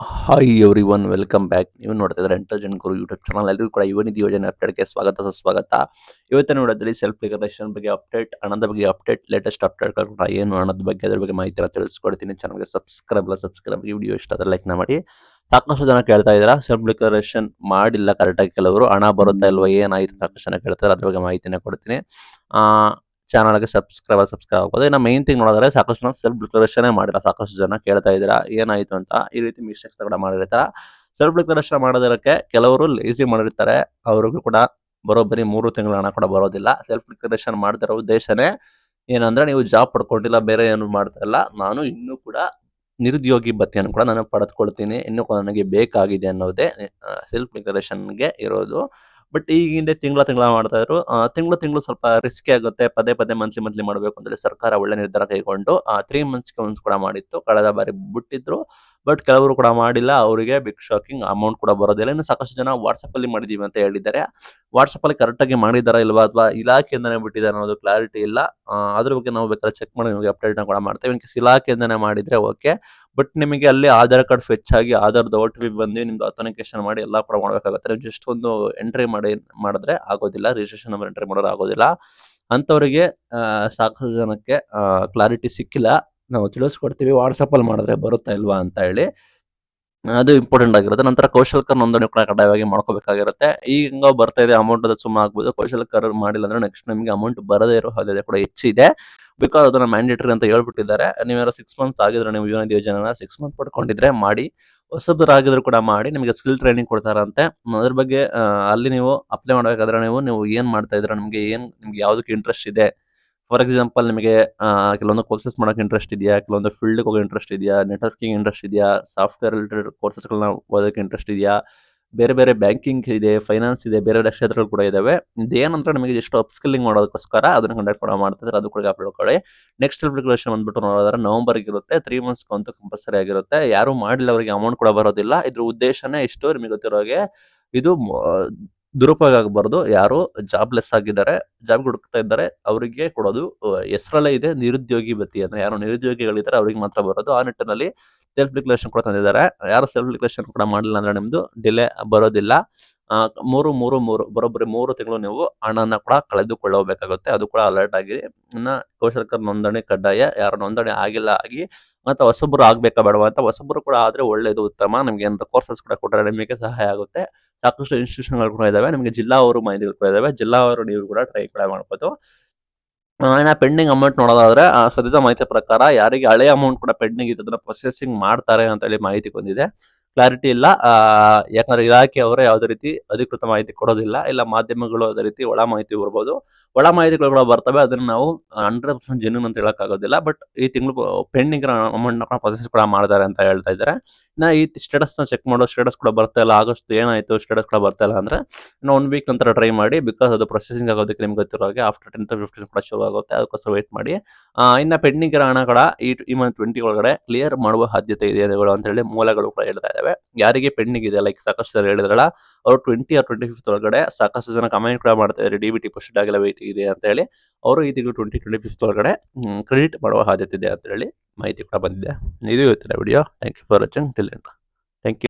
Hi every one welcome back. ನೀವು ನೋಡ್ತಾ ಇದ್ದಾರೆ ಇಂಟೆಲಿಜೆಂಟ್ ಗುರು ಯೂಟ್ಯೂಬ್ ಚಾನಲ್. ಎಲ್ಲರಿಗೂ ಕೂಡ ಯುವನಿಧಿ ಯೋಜನೆ ಅಪ್ಡೇಟ್ಗೆ ಸ್ವಾಗತ ಸುಸ್ವಾಗತ. ಇವತ್ತಿನ ನೋಡೋದ್ರಲ್ಲಿ ಸೆಲ್ಫ್ ಡಿಕ್ಲರೇಷನ್ ಬಗ್ಗೆ ಅಪ್ಡೇಟ್, ಹಣದ ಬಗ್ಗೆ ಅಪ್ಡೇಟ್, ಲೇಟೆಸ್ಟ್ ಅಪ್ಡೇಟ್ಗಳು ಕೂಡ ಏನು ಹಣದ ಬಗ್ಗೆ ಅದ್ರ ಬಗ್ಗೆ ಮಾಹಿತಿನ ತಿಳಿಸ್ಕೊಡ್ತೀನಿ. ಚಾನಲ್ಗೆ ಸಬ್ಸ್ಕ್ರೈಬ್ ಈ ವಿಡಿಯೋ ಇಷ್ಟ ಆದರೆ ಲೈಕ್ನ ಮಾಡಿ. ಸಾಕಷ್ಟು ಜನ ಕೇಳ್ತಾ ಇದ್ದೀರಾ ಸೆಲ್ಫ್ ಡಿಕ್ಲರೇಷನ್ ಮಾಡಿಲ್ಲ ಕರೆಕ್ಟಾಗಿ, ಕೆಲವರು ಹಣ ಬರುತ್ತಾ ಇಲ್ವಾ ಏನಾಯ್ತು ಸಾಕಷ್ಟು ಜನ ಕೇಳ್ತಾರೆ. ಅದ್ರ ಬಗ್ಗೆ ಮಾಹಿತಿನ ಕೊಡ್ತೀನಿ. ಆ ಚಾನಲ್ಗೆ ಸಬ್ಸ್ಕ್ರೈಬ್ ಆಗ್ಬೋದು. ಇನ್ನು ಮೈನ್ ಥಿಂಗ್ ನೋಡಿದ್ರೆ ಸಾಕಷ್ಟು ಜನ ಸೆಲ್ಫ್ ಡಿಕ್ಲರೇಷನ್ ಮಾಡಿಲ್ಲ. ಸಾಕಷ್ಟು ಜನ ಕೇಳ್ತಾ ಇದ್ದೀರಾ ಏನಾಯ್ತು ಅಂತ. ಈ ರೀತಿ ಮಿಸ್ಟೇಕ್ಸ್ ಕೂಡ ಮಾಡಿರ್ತಾರೆ. ಸೆಲ್ಫ್ ಡಿಕ್ಲರೇಷನ್ ಮಾಡೋದಕ್ಕೆ ಕೆಲವರು ಲೇಸಿ ಮಾಡಿರ್ತಾರೆ. ಅವ್ರಿಗೂ ಕೂಡ ಬರೋಬ್ಬರಿ 3 ತಿಂಗಳ ಹಣ ಕೂಡ ಬರೋದಿಲ್ಲ. ಸೆಲ್ಫ್ ಡಿಕ್ಲರೇಷನ್ ಮಾಡ್ತಿರೋ ಉದ್ದೇಶನೇ ಏನಂದ್ರೆ, ನೀವು ಜಾಬ್ ಪಡ್ಕೊಂಡಿಲ್ಲ, ಬೇರೆ ಏನು ಮಾಡ್ತಾ ಇಲ್ಲ, ನಾನು ಇನ್ನೂ ಕೂಡ ನಿರುದ್ಯೋಗಿ ಭತ್ಯೆಯನ್ನು ಕೂಡ ನಾನು ಪಡೆದುಕೊಳ್ತೀನಿ, ಇನ್ನೂ ಕೂಡ ನನಗೆ ಬೇಕಾಗಿದೆ ಅನ್ನೋದೇ ಸೆಲ್ಫ್ ಡಿಕ್ಲರೇಷನ್ಗೆ ಇರೋದು. ಬಟ್ ಈಗ ಹಿಂದೆ ತಿಂಗಳ ಮಾಡ್ತಾ ಇದ್ರು. ತಿಂಗಳು ಸ್ವಲ್ಪ ರಿಸ್ಕಿ ಆಗುತ್ತೆ. ಪದೇ ಪದೇ ಮಂತ್ಲಿ ಮಾಡಬೇಕು ಅಂತೇಳಿ ಸರ್ಕಾರ ಒಳ್ಳೆ ನಿರ್ಧಾರ ಕೈಗೊಂಡು 3 ಮಂತ್ಸ್ಗೆ ಒನ್ಸ್ ಕೂಡ ಮಾಡಿತ್ತು. ಕಳೆದ ಬಾರಿ ಬಿಟ್ಟಿದ್ರು. ಬಟ್ ಕೆಲವರು ಕೂಡ ಮಾಡಿಲ್ಲ. ಅವರಿಗೆ ಬಿಗ್ ಶಾಕಿಂಗ್ ಅಮೌಂಟ್ ಕೂಡ ಬರೋದಿಲ್ಲ. ಇನ್ನು ಸಾಕಷ್ಟು ಜನ ವಾಟ್ಸಪ್ಪಲ್ಲಿ ಮಾಡಿದ್ದೀವಿ ಅಂತ ಹೇಳಿದ್ದಾರೆ. ವಾಟ್ಸಪ್ಪಲ್ಲಿ ಕರೆಕ್ಟಾಗಿ ಮಾಡಿದ್ದಾರಾ ಇಲ್ವಾ, ಅಥವಾ ಇಲಾಖೆಯಿಂದನೇ ಬಿಟ್ಟಿದ್ದಾರೆ ಅನ್ನೋದು ಕ್ಲಾರಿಟಿ ಇಲ್ಲ. ಅದ್ರ ಬಗ್ಗೆ ನಾವು ಬೇಕಾದ್ರೆ ಚೆಕ್ ಮಾಡಿ ನಿಮಗೆ ಅಪ್ಡೇಟ್ನ ಕೂಡ ಮಾಡ್ತೇವೆ. ಇನ್ ಕೇಸ್ ಇಲಾಖೆಯಿಂದನೇ ಮಾಡಿದರೆ ಓಕೆ. ಬಟ್ ನಿಮಗೆ ಅಲ್ಲಿ ಆಧಾರ್ ಕಾರ್ಡ್ ಫೆಚ್ ಆಗಿ ಆಧಾರ್‌ದ OTP ಬಂದು ನಿಮ್ದು ಅಥೆಂಟಿಕೇಶನ್ ಮಾಡಿ ಎಲ್ಲ ಕೂಡ ಮಾಡಬೇಕಾಗುತ್ತೆ. ನೀವು ಜಸ್ಟ್ ಒಂದು ಎಂಟ್ರಿ ಮಾಡಿದ್ರೆ ಆಗೋದಿಲ್ಲ. ರಿಜಿಸ್ಟ್ರೇಷನ್ ನಂಬರ್ ಎಂಟ್ರಿ ಮಾಡೋದು ಆಗೋದಿಲ್ಲ. ಅಂಥವರಿಗೆ ಸಾಕಷ್ಟು ಜನಕ್ಕೆ ಕ್ಲಾರಿಟಿ ಸಿಕ್ಕಿಲ್ಲ. ನಾವು ತಿಳಿಸ್ಕೊಡ್ತೀವಿ ವಾಟ್ಸಪ್ಪಲ್ಲಿ ಮಾಡಿದ್ರೆ ಬರುತ್ತಾ ಇಲ್ವಾ ಅಂತ ಹೇಳಿ. ಅದು ಇಂಪಾರ್ಟೆಂಟ್ ಆಗಿರುತ್ತೆ. ನಂತರ ಕೌಶಲ್ಕರ್ ನೋಂದಣಿ ಕೂಡ ಕಡ್ಡಾಯವಾಗಿ ಮಾಡ್ಕೋಬೇಕಾಗಿರುತ್ತೆ. ಈಗ ಹೆಂಗೋ ಬರ್ತಾ ಇದೆ ಅಮೌಂಟ್, ಅದು ಸುಮ್ಮನೆ ಆಗ್ಬೋದು. ಕೌಶಲ್ಕರ್ ಮಾಡಿಲ್ಲ ಅಂದ್ರೆ ನೆಕ್ಸ್ಟ್ ನಿಮಗೆ ಅಮೌಂಟ್ ಬರದೇ ಇರೋ ಸಾಧ್ಯತೆ ಕೂಡ ಹೆಚ್ಚಿದೆ. ಬಿಕಾಸ್ ಅದನ್ನ ಮ್ಯಾಂಡೇಟರಿ ಅಂತ ಹೇಳ್ಬಿಟ್ಟಿದ್ದಾರೆ. ನೀವೇನಾದ್ರು 6 ಮಂತ್ಸ್ ಆಗಿದ್ರೆ, ನೀವು ಯುವನಿಧಿ ಯೋಜನೆನ 6 ಮಂತ್ ಪಡ್ಕೊಂಡಿದ್ರೆ ಮಾಡಿ. ಹೊಸಬರಾಗಿದ್ರು ಕೂಡ ಮಾಡಿ. ನಿಮಗೆ ಸ್ಕಿಲ್ ಟ್ರೈನಿಂಗ್ ಕೊಡ್ತಾರಂತೆ. ಅದ್ರ ಬಗ್ಗೆ ಅಲ್ಲಿ ನೀವು ಅಪ್ಲೈ ಮಾಡಬೇಕಾದ್ರೆ ನೀವು ಏನ್ ಮಾಡ್ತಾ ಇದ್ದೀರಾ, ನಿಮ್ಗೆ ಯಾವ್ದಕ್ಕೆ ಇಂಟ್ರೆಸ್ಟ್ ಇದೆ. ಫಾರ್ ಎಕ್ಸಾಂಪಲ್, ನಿಮಗೆ ಕೆಲವೊಂದು ಕೋರ್ಸಸ್ ಮಾಡಕ್ಕೆ ಇಂಟ್ರೆಸ್ಟ್ ಇದೆಯಾ, ಕೆಲವೊಂದು ಫೀಲ್ಡ್‌ಗೆ ಹೋಗೋ ಇಂಟ್ರೆಸ್ಟ್ ಇದೆಯಾ, ನೆಟ್ವರ್ಕಿಂಗ್ ಇಂಟ್ರೆಸ್ಟ್ ಇದೆಯಾ, ಸಾಫ್ಟ್‌ವೇರ್ ರಿಲೇಟೆಡ್ ಕೋರ್ಸಸ್‌ಗಳನ್ನ ಓದೋಕ್ಕೆ ಇಂಟ್ರೆಸ್ಟ್ ಇದೆಯಾ, ಬೇರೆ ಬೇರೆ ಬ್ಯಾಂಕಿಂಗ್ ಇದೆ, ಫೈನಾನ್ಸ್ ಇದೆ, ಬೇರೆ ಬೇರೆ ಕ್ಷೇತ್ರಗಳು ಕೂಡ ಇದಾವೆ. ಇದೇನಂದ್ರೆ ನಿಮಗೆ ಜಸ್ಟ್ ಅಪ್‌ಸ್ಕಿಲ್ಲಿಂಗ್ ಮಾಡೋದಕ್ಕೋಸ್ಕರ ಅದನ್ನ ಕಂಡಕ್ಟ್ ಕೂಡ ಮಾಡ್ತಿದ್ದಾರೆ. ಅದು ಕೂಡ ಅಪ್ಲೋಡ್. ನೆಕ್ಸ್ಟ್ ಅಪ್ಲಿಕೇಶನ್ ಬಂದ್ಬಿಟ್ಟು ನೋಡಿದ್ರೆ ನವೆಂಬರ್‌ಗೆ ಇರುತ್ತೆ. 3 ಮಂತ್ಸ್‌ಗಂತೂ ಕಂಪಲ್ಸರಿ ಆಗಿರುತ್ತೆ. ಯಾರು ಮಾಡಿಲ್ಲ ಅವರಿಗೆ ಅಮೌಂಟ್ ಕೂಡ ಬರೋದಿಲ್ಲ. ಇದ್ರ ಉದ್ದೇಶನೇ ಇಷ್ಟು, ನಿಮಗೆ ಗೊತ್ತಿರೋ ಹಾಗೆ. ಇದು ದುರುಪಯೋಗ ಆಗಬಾರ್ದು. ಯಾರು ಜಾಬ್‌ಲೆಸ್ ಆಗಿದ್ದಾರೆ, ಜಾಬ್ ಹುಡುಕ್ತಾ ಇದ್ದಾರೆ, ಅವರಿಗೆ ಕೊಡೋದು. ಹೆಸರಲ್ಲೇ ಇದೆ ನಿರುದ್ಯೋಗಿ ಭತ್ಯೆ ಅಂತ. ಯಾರು ನಿರುದ್ಯೋಗಿಗಳಿದ್ದಾರೆ ಅವರಿಗೆ ಮಾತ್ರ ಬರೋದು. ಆ ನಿಟ್ಟಿನಲ್ಲಿ ಸೆಲ್ಫ್ ಡಿಕ್ಲರೇಷನ್ ಕೂಡ ತಂದಿದ್ದಾರೆ. ಯಾರು ಸೆಲ್ಫ್ ಡಿಕ್ಲರೇಷನ್ ಕೂಡ ಮಾಡಿಲ್ಲ ಅಂದ್ರೆ ನಿಮ್ದು ಡಿಲೇ ಬರೋದಿಲ್ಲ. 3 ಬರೋಬ್ಬರಿ 3 ತಿಂಗಳು ನೀವು ಹಣನ ಕೂಡ ಕಳೆದುಕೊಳ್ಳಬೇಕಾಗುತ್ತೆ. ಅದು ಕೂಡ ಅಲರ್ಟ್ ಆಗಿ. ಇನ್ನ ಕೌಶಲ್ಕರ್ ನೋಂದಣಿ ಕಡ್ಡಾಯ. ಯಾರು ನೋಂದಣಿ ಆಗಿಲ್ಲ ಆಗಿ, ಮತ್ತೆ ಹೊಸಬರು ಆಗ್ಬೇಕಾ ಬೇಡವಾ ಅಂತ. ಹೊಸಬರು ಕೂಡ ಆದ್ರೆ ಒಳ್ಳೇದು, ಉತ್ತಮ. ನಿಮ್ಗೆ ಏನಾದ್ರು ಕೋರ್ಸಸ್ ಕೂಡ ಕೊಟ್ಟರೆ ನಿಮಗೆ ಸಹಾಯ ಆಗುತ್ತೆ. ಸಾಕಷ್ಟು ಇನ್ಸ್ಟಿಟ್ಯೂಷನ್‌ಗಳು ಕೂಡ ಇದಾವೆ. ನಿಮಗೆ ಜಿಲ್ಲಾವಾರು ಮಾಹಿತಿಗಳು ಕೂಡ ಇದಾವೆ. ಜಿಲ್ಲಾವಾರು ನೀವು ಕೂಡ ಟ್ರೈ ಕೂಡ ಮಾಡ್ಬೋದು. ಇನ್ನ ಪೆಂಡಿಂಗ್ ಅಮೌಂಟ್ ನೋಡೋದಾದ್ರೆ, ಸದ್ಯದ ಮಾಹಿತಿ ಪ್ರಕಾರ ಯಾರಿಗೆ ಹಳೆ ಅಮೌಂಟ್ ಕೂಡ ಪೆಂಡಿಂಗ್ ಇದೆ, ಅದನ್ನ ಪ್ರೊಸೆಸಿಂಗ್ ಮಾಡ್ತಾರೆ ಅಂತ ಹೇಳಿ ಮಾಹಿತಿ ಬಂದಿದೆ. ಕ್ಲಾರಿಟಿ ಇಲ್ಲ. ಯಾಕಂದ್ರೆ ಇಲಾಖೆಯವರು ಯಾವುದೇ ರೀತಿ ಅಧಿಕೃತ ಮಾಹಿತಿ ಕೊಡೋದಿಲ್ಲ. ಇಲ್ಲ ಮಾಧ್ಯಮಗಳು ಅದೇ ರೀತಿ ಒಳ ಮಾಹಿತಿ ಬರ್ಬೋದು. ಒಳ ಮಾಹಿತಿಗಳು ಕೂಡ ಬರ್ತವೆ. ಅದನ್ನ ನಾವು 100% ಜೆನ್ಯೂನ್ ಅಂತ ಹೇಳಕ್ಕಾಗೋದಿಲ್ಲ. ಬಟ್ ಈ ತಿಂಗಳು ಪೆಂಡಿಂಗ್ ಇರೋ ಅಮೌಂಟ್‌ನ ಕೂಡ ಪ್ರೊಸೆಸ್ ಕೂಡ ಮಾಡ್ತಾರೆ ಅಂತ ಹೇಳ್ತಾ ಇದ್ದಾರೆ. ಇನ್ನ ಈ ಸ್ಟೇಟಸ್‌ನ ಚೆಕ್ ಮಾಡೋ ಸ್ಟೇಟಸ್ ಕೂಡ ಬರ್ತಾ ಇಲ್ಲ. ಆಗಸ್ಟ್ ಏನಾಯ್ತು ಸ್ಟೇಟಸ್ ಕೂಡ ಬರ್ತಾ ಇಲ್ಲ ಅಂದ್ರೆ, ಇನ್ನು 1 ವೀಕ್ ನಂತರ ಟ್ರೈ ಮಾಡಿ. ಬಿಕಾಸ್ ಅದು ಪ್ರೊಸೆಸಿಂಗ್ ಆಗೋದಕ್ಕೆ ನಿಮ್ಗೆ ಗೊತ್ತಿರೋ ಹಾಗೆ ಆಫ್ಟರ್ 10th 15 ಕೂಡ ಶುರು ಆಗುತ್ತೆ. ಅದಕ್ಕೋಸ್ಕರ ವೇಟ್ ಮಾಡಿ. ಇನ್ನ ಪೆಂಡಿಂಗ್ ಇರೋ ಹಣ ಕೂಡ ಈ ಮಂತ್ 20 ಒಳಗಡೆ ಕ್ಲಿಯರ್ ಮಾಡುವ ಸಾಧ್ಯತೆ ಇದೆ ಅಂತ ಹೇಳಿ ಮೂಲಗಳು ಕೂಡ ಹೇಳ್ತಾ ಇದಾವೆ. ಯಾರಿಗೆ ಪೆಂಡಿಂಗ್ ಇದೆ, ಲೈಕ್ ಸಾಕಷ್ಟು ಜನ ಹೇಳಿದ್ರಲ್ಲ, ಅವರು 20 or 25 ಒಳಗಡೆ, ಸಾಕಷ್ಟು ಜನ ಕಮೆಂಟ್ ಕೂಡ ಮಾಡ್ತಾ ಇದ್ದಾರೆ ಡಿಬಿಟಿ ಪೋಸ್ಟೆಡ್ ಆಗಿಲ್ಲ, ವೇಟ್ ಇದೆ ಅಂತ ಹೇಳಿ. ಅವರು ಈ ತಿಂಗಳು 25 ಒಳಗಡೆ ಕ್ರೆಡಿಟ್ ಮಾಡುವ ಸಾಧ್ಯತೆ ಇದೆ ಅಂತ ಹೇಳಿ ಮಾಹಿತಿ ಕೂಡ ಬಂದಿದೆ. ಇದು ಇವತ್ತಿನ video. Thank you for watching till end. Thank you.